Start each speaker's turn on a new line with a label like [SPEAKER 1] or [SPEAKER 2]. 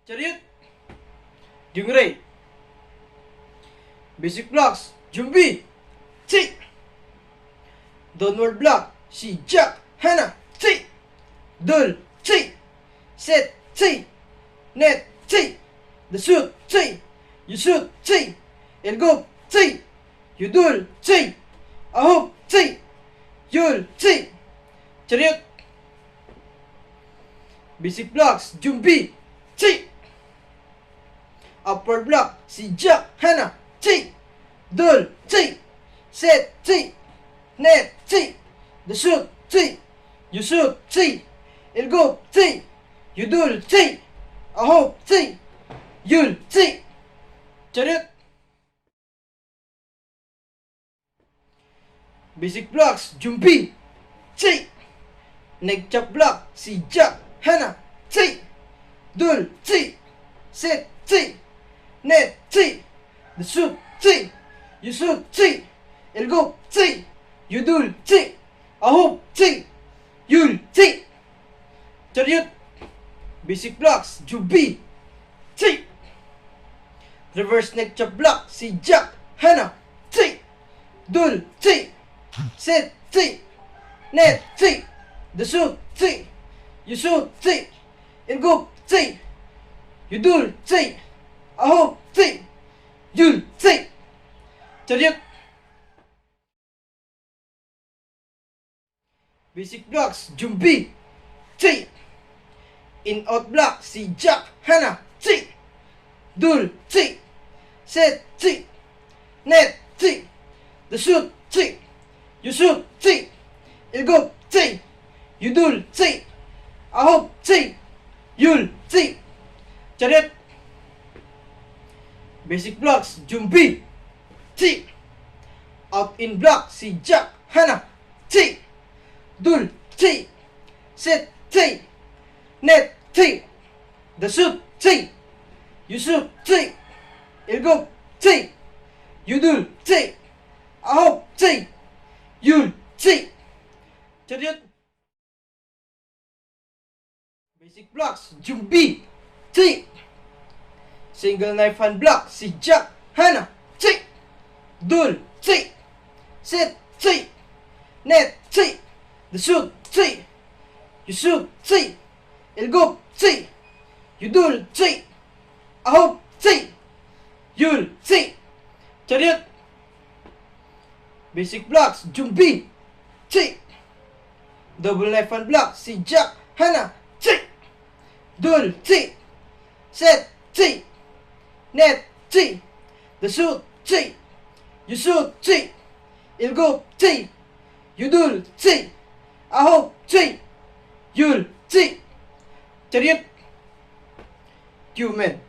[SPEAKER 1] Chariot, Jungray. Basic blocks, Jumbi, T. Downward block, si Jack, Hana, T. Dul, T. Set, T. Net, T. The shoot, T. You shoot, T. And go, T. You dul, T. Ahop, T. Yul, T. Chariot. Basic blocks, Jumbi, T. Upward block, si Jack, Hana, T. Dul, T. Set, T. Net, T. The shoot, T. You shoot, T. And go, T. You dul, T. Ahop, T. Yul, T. Chariot. Basic blocks, Jumbi, T. Neck chop block, si Jack, Hana, T. Dul, T. Set, T. Net, T. The shoot, T. You shoot, T. And go, T. You dul, T. Ahop, T. Yul, T. Chariot. Basic blocks, Jumbi, T. Reverse neck chop block, si Jack, Hana, T. Dul, T. Set, T. Net, T. The shoot, T. You shoot, T. And go, T. You dul, T. Ahop, T. Yul, T. Chariot. Basic blocks, Jumbi, T. In out block, si Jack, Hana, T. Dul, T. Set, T. Net, T. The shoot, T. You shoot, T. And go, T. You dul, T. Ahop, T. Yul, T. Chariot. Basic blocks, Jumbi, T. Out in block, si Jack, Hana, T. Dul, T. Set, T. Net, T. The shoot, T. You shoot, T. And go, T. You dul, T. Ahop, T. Yul, T. Chariot. Basic blocks, Jumbi, T. Single knife hand block, si Jack, Hana, T. Dul, T. Set, T. Net, T. The shoot, T. You shoot, T. And go, T. You dul, T. Ahop, T. Yul, T. Chariot. Basic blocks, Jumbi, T. Double knife hand block, si Jack, Hana, T. Dul, T. Set, T. Net, T. The shoot, T. You shoot, T. And go, T. You dul, T. Ahop, T. Yul, T. Chariot. Q-men.